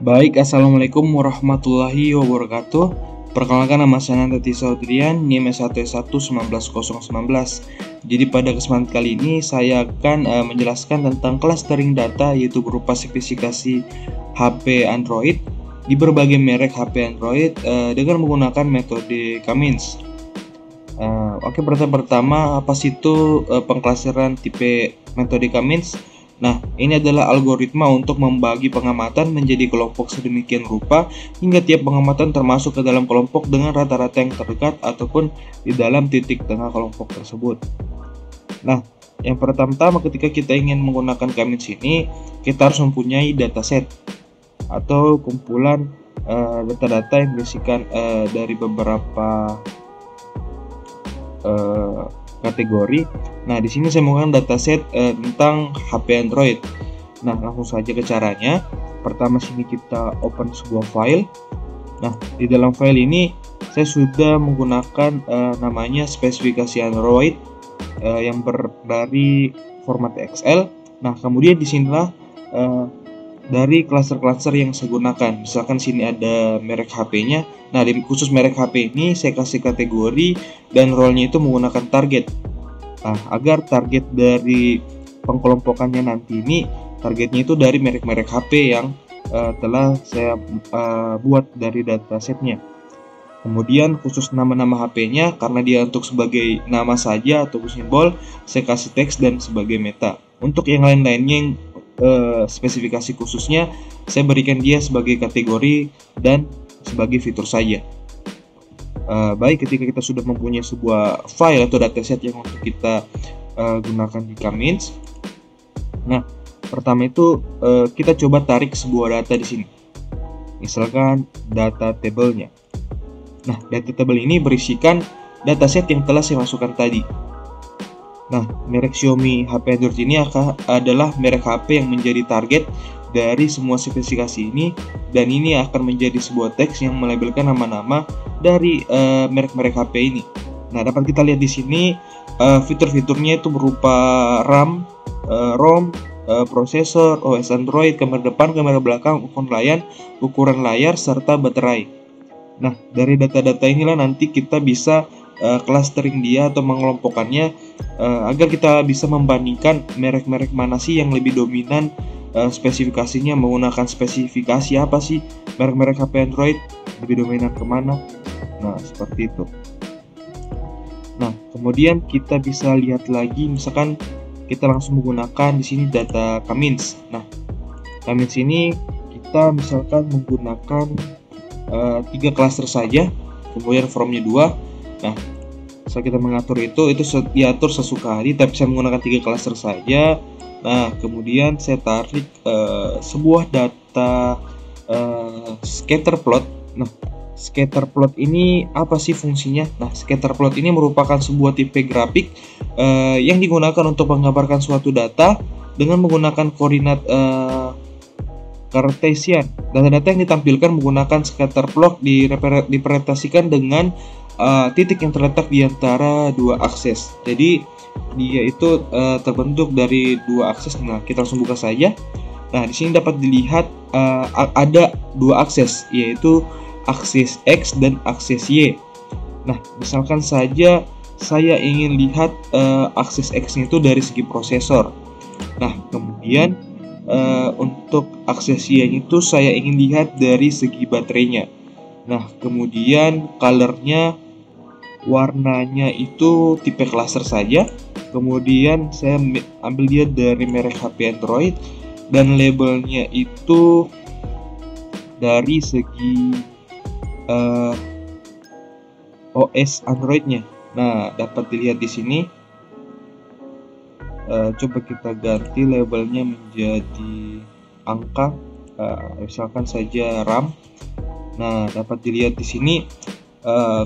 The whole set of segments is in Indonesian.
Baik, Assalamualaikum warahmatullahi wabarakatuh. Perkenalkan, nama saya Nandati Saudrian, NIM S1S1 19019. Jadi pada kesempatan kali ini saya akan menjelaskan tentang clustering data, yaitu berupa spesifikasi HP Android di berbagai merek HP Android dengan menggunakan metode Cummins. Oke, pertama apa sih itu pengklasteran tipe metode Cummins? Nah, ini adalah algoritma untuk membagi pengamatan menjadi kelompok sedemikian rupa hingga tiap pengamatan termasuk ke dalam kelompok dengan rata-rata yang terdekat ataupun di dalam titik tengah kelompok tersebut. Nah, yang pertama ketika kita ingin menggunakan Cummins ini, kita harus mempunyai dataset atau kumpulan data-data yang berisikan dari beberapa kategori. Nah, di sini saya menggunakan dataset tentang HP Android. Nah, langsung saja ke caranya. Pertama sini kita open sebuah file. Nah, di dalam file ini saya sudah menggunakan namanya spesifikasi Android yang dari format Excel. Nah, kemudian di sinilah dari cluster-cluster yang saya gunakan. Misalkan sini ada merek HP-nya. Nah, di khusus merek HP ini saya kasih kategori dan role-nya itu menggunakan target. Nah, agar target dari pengkelompokannya nanti ini targetnya itu dari merek-merek HP yang telah saya buat dari datasetnya. Kemudian khusus nama-nama HP-nya, karena dia untuk sebagai nama saja atau simbol, saya kasih teks dan sebagai meta. Untuk yang lain-lainnya yang spesifikasi khususnya, saya berikan dia sebagai kategori dan sebagai fitur saja. Baik, ketika kita sudah mempunyai sebuah file atau dataset yang untuk kita gunakan di Cummins. Nah, pertama itu kita coba tarik sebuah data di sini. Misalkan data table-nya. Nah, data table ini berisikan dataset yang telah saya masukkan tadi. Nah, merek Xiaomi HP Android ini adalah merek HP yang menjadi target dari semua spesifikasi ini, dan ini akan menjadi sebuah teks yang melabelkan nama-nama dari merek-merek HP ini. Nah, dapat kita lihat di sini fitur-fiturnya itu berupa RAM, ROM, prosesor, OS Android, kamera depan, kamera belakang, ukuran layar, serta baterai. Nah, dari data-data inilah nanti kita bisa clustering dia atau mengelompokkannya agar kita bisa membandingkan merek-merek mana sih yang lebih dominan spesifikasinya, menggunakan spesifikasi apa sih merek-merek HP Android lebih dominan kemana. Nah, seperti itu. Nah, kemudian kita bisa lihat lagi, misalkan kita langsung menggunakan di sini data Cummins. Nah, Cummins ini kita misalkan menggunakan 3 cluster saja, kemudian from-nya 2. Nah, saat kita mengatur itu diatur sesuka hati, tapi saya menggunakan 3 cluster saja. Nah, kemudian saya tarik sebuah data scatter plot. Nah, scatter plot ini apa sih fungsinya? Nah, scatter plot ini merupakan sebuah tipe grafik yang digunakan untuk menggambarkan suatu data dengan menggunakan koordinat Cartesian. Data-data yang ditampilkan menggunakan scatter plot direpresentasikan dengan titik yang terletak di antara 2 akses. Jadi dia itu terbentuk dari 2 akses. Nah, kita langsung buka saja. Nah, di sini dapat dilihat ada 2 akses, yaitu akses X dan akses Y. Nah, misalkan saja saya ingin lihat akses X itu dari segi prosesor. Nah, kemudian untuk akses Y itu saya ingin lihat dari segi baterainya. Nah, kemudian colornya, warnanya itu tipe cluster saja. Kemudian saya ambil dia dari merek HP Android, dan labelnya itu dari segi OS Androidnya. Nah, dapat dilihat di sini. Coba kita ganti labelnya menjadi angka, misalkan saja RAM. Nah, dapat dilihat di sini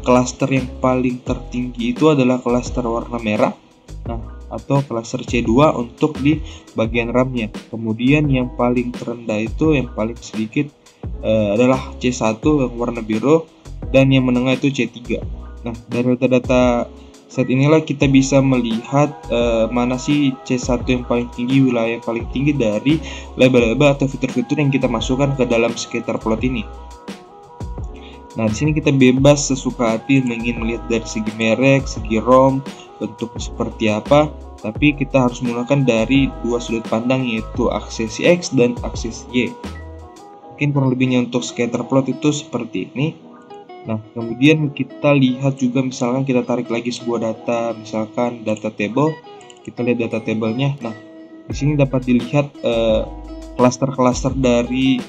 klaster yang paling tertinggi itu adalah klaster warna merah. Nah, atau klaster C2 untuk di bagian RAM-nya. Kemudian yang paling terendah itu, yang paling sedikit adalah C1 yang warna biru, dan yang menengah itu C3. Nah, dari data-data Saat inilah kita bisa melihat mana sih C1 yang paling tinggi, wilayah yang paling tinggi dari label-label atau fitur-fitur yang kita masukkan ke dalam scatterplot ini. Nah, di sini kita bebas sesuka hati ingin melihat dari segi merek, segi ROM, bentuknya seperti apa, tapi kita harus menggunakan dari dua sudut pandang, yaitu akses X dan akses Y. Mungkin kurang lebihnya untuk scatterplot itu seperti ini. Nah, kemudian kita lihat juga, misalkan kita tarik lagi sebuah data, misalkan data table, kita lihat data tablenya. Nah, di sini dapat dilihat klaster-klaster dari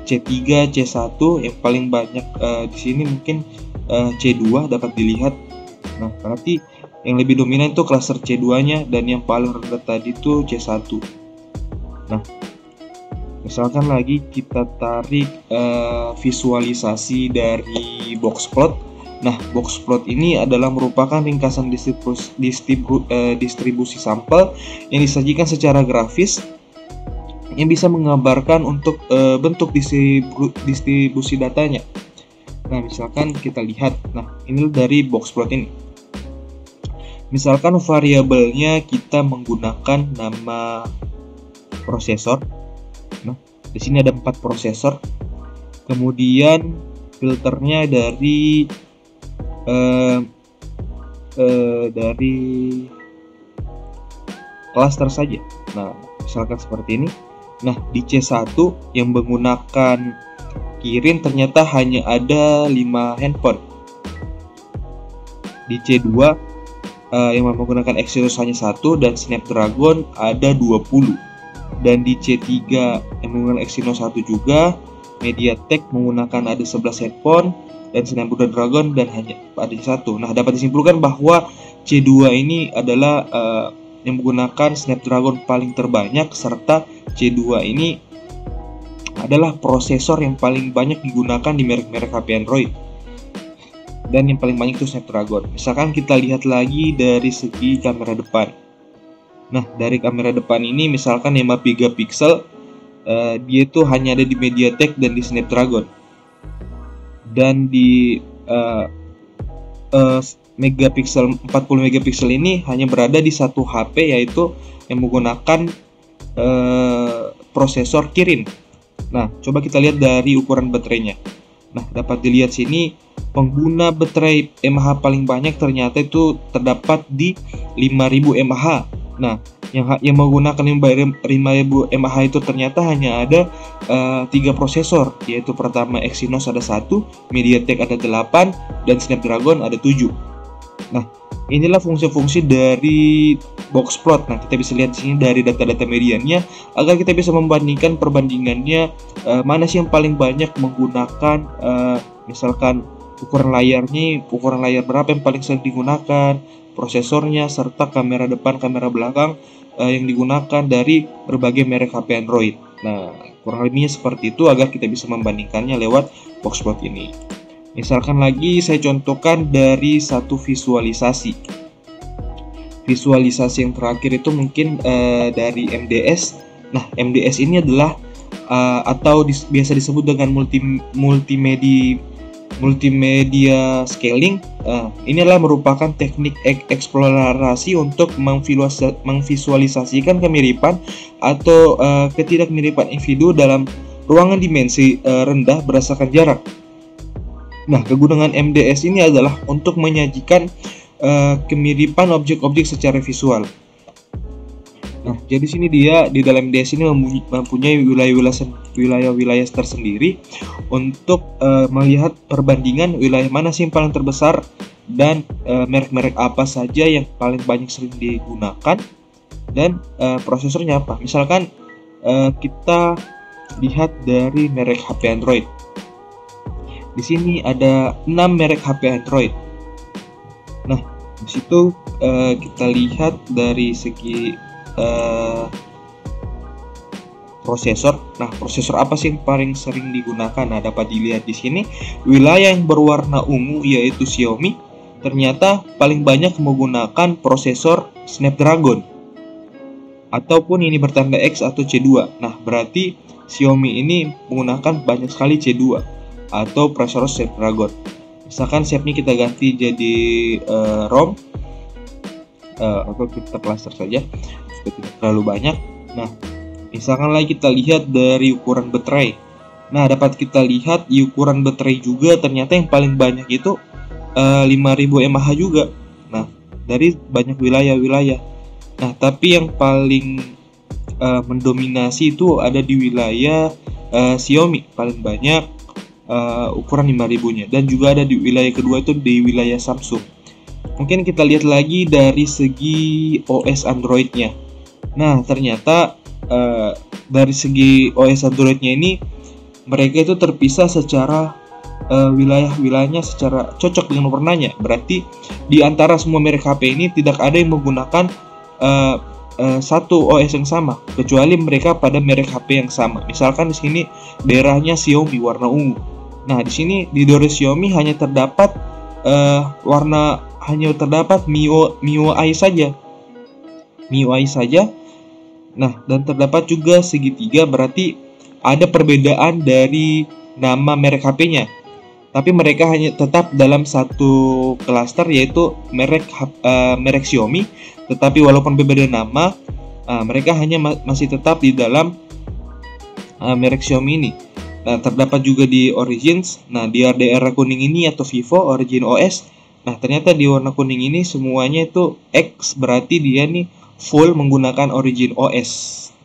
C3, C1 yang paling banyak di sini mungkin C2 dapat dilihat. Nah, berarti yang lebih dominan itu klaster C2-nya, dan yang paling rendah tadi itu C1. Nah, misalkan lagi kita tarik visualisasi dari boxplot. Nah, boxplot ini adalah merupakan ringkasan distribusi sampel yang disajikan secara grafis yang bisa menggambarkan untuk bentuk distribusi datanya. Nah, misalkan kita lihat, nah ini dari boxplot ini. Misalkan variabelnya kita menggunakan nama prosesor. Nah, di sini ada 4 prosesor. Kemudian filternya dari cluster saja. Nah, misalkan seperti ini. Nah, di C1 yang menggunakan Kirin ternyata hanya ada 5 handphone. Di C2 yang menggunakan Exynos hanya 1 dan Snapdragon ada 20. Dan di C3 yang menggunakan Exynos 1 juga, MediaTek menggunakan ada 11 handphone, dan Snapdragon dan hanya ada 1. Nah, dapat disimpulkan bahwa C2 ini adalah yang menggunakan Snapdragon paling terbanyak, serta C2 ini adalah prosesor yang paling banyak digunakan di merek-merek HP Android. Dan yang paling banyak itu Snapdragon. Misalkan kita lihat lagi dari segi kamera depan. Nah, dari kamera depan ini misalkan 5 megapiksel, dia itu hanya ada di MediaTek dan di Snapdragon. Dan di megapiksel 40 megapiksel ini hanya berada di satu HP, yaitu yang menggunakan prosesor Kirin. Nah, coba kita lihat dari ukuran baterainya. Nah, dapat dilihat sini pengguna baterai mAh paling banyak ternyata itu terdapat di 5000 mAh. Nah, yang menggunakan 5000 mAh itu ternyata hanya ada 3 prosesor, yaitu pertama Exynos ada 1, MediaTek ada 8, dan Snapdragon ada 7. Nah, inilah fungsi-fungsi dari boxplot. Nah, kita bisa lihat di sini dari data-data mediannya agar kita bisa membandingkan perbandingannya mana sih yang paling banyak menggunakan misalkan ukuran layarnya, ukuran layar berapa yang paling sering digunakan, prosesornya, serta kamera depan, kamera belakang yang digunakan dari berbagai merek HP Android. Nah, kurang lebihnya seperti itu agar kita bisa membandingkannya lewat boxplot ini. Misalkan lagi saya contohkan dari satu visualisasi. Visualisasi yang terakhir itu mungkin dari MDS. Nah, MDS ini adalah atau biasa disebut dengan multimedia scaling. Ini adalah merupakan teknik eksplorasi untuk memvisualisasikan kemiripan atau ketidakmiripan individu dalam ruangan dimensi rendah berdasarkan jarak. Nah, kegunaan MDS ini adalah untuk menyajikan kemiripan objek-objek secara visual. Nah, jadi sini dia di dalam MDS ini mempunyai wilayah-wilayah tersendiri untuk melihat perbandingan wilayah mana sih yang paling terbesar dan merek-merek apa saja yang paling banyak sering digunakan dan prosesornya apa. Misalkan kita lihat dari merek HP Android. Di sini ada 6 merek HP Android. Nah, di situ kita lihat dari segi prosesor. Nah, prosesor apa sih yang paling sering digunakan? Nah, dapat dilihat di sini wilayah yang berwarna ungu yaitu Xiaomi ternyata paling banyak menggunakan prosesor Snapdragon ataupun ini bertanda X atau C2. Nah, berarti Xiaomi ini menggunakan banyak sekali C2 atau prosesor Snapdragon. Misalkan shape-nya kita ganti jadi ROM, atau kita cluster saja supaya tidak terlalu banyak. Nah, misalkan lagi kita lihat dari ukuran baterai. Nah, dapat kita lihat di ukuran baterai juga ternyata yang paling banyak itu 5000 mAh juga. Nah, dari banyak wilayah-wilayah. Nah, tapi yang paling mendominasi itu ada di wilayah Xiaomi, paling banyak ukuran 5000-nya, dan juga ada di wilayah kedua itu di wilayah Samsung. Mungkin kita lihat lagi dari segi OS Android-nya. Nah, ternyata dari segi OS Android-nya ini mereka itu terpisah secara wilayah-wilayahnya secara cocok dengan warnanya. Berarti di antara semua merek HP ini tidak ada yang menggunakan satu OS yang sama, kecuali mereka pada merek HP yang sama. Misalkan di sini daerahnya Xiaomi warna ungu. Nah, di sini di daerah Xiaomi hanya terdapat MIUI saja. MIUI saja. Nah, dan terdapat juga segitiga, berarti ada perbedaan dari nama merek HP-nya. Tapi mereka hanya tetap dalam satu klaster, yaitu merek Xiaomi. Tetapi walaupun berbeda nama, mereka hanya masih tetap di dalam merek Xiaomi ini. Nah, terdapat juga di Origins. Nah, di daerah kuning ini atau Vivo Origin OS. Nah, ternyata di warna kuning ini semuanya itu X, berarti dia nih full menggunakan Origin OS.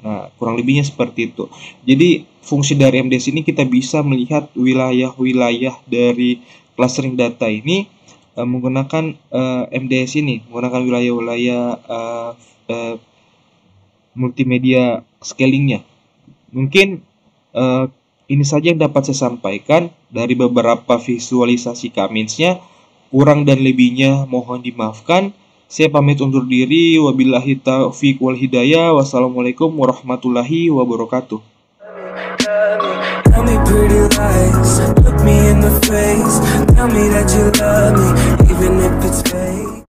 Nah, kurang lebihnya seperti itu. Jadi, fungsi dari MDS ini kita bisa melihat wilayah-wilayah dari clustering data ini menggunakan MDS ini, menggunakan wilayah-wilayah multimedia scalingnya. Mungkin ini saja yang dapat saya sampaikan dari beberapa visualisasi Kaminsnya. Kurang dan lebihnya mohon dimaafkan. Saya pamit undur diri. Wabillahi taufiq wal hidayah. Wassalamualaikum warahmatullahi wabarakatuh. Tell me pretty lies, look me in the face, tell me that you love me.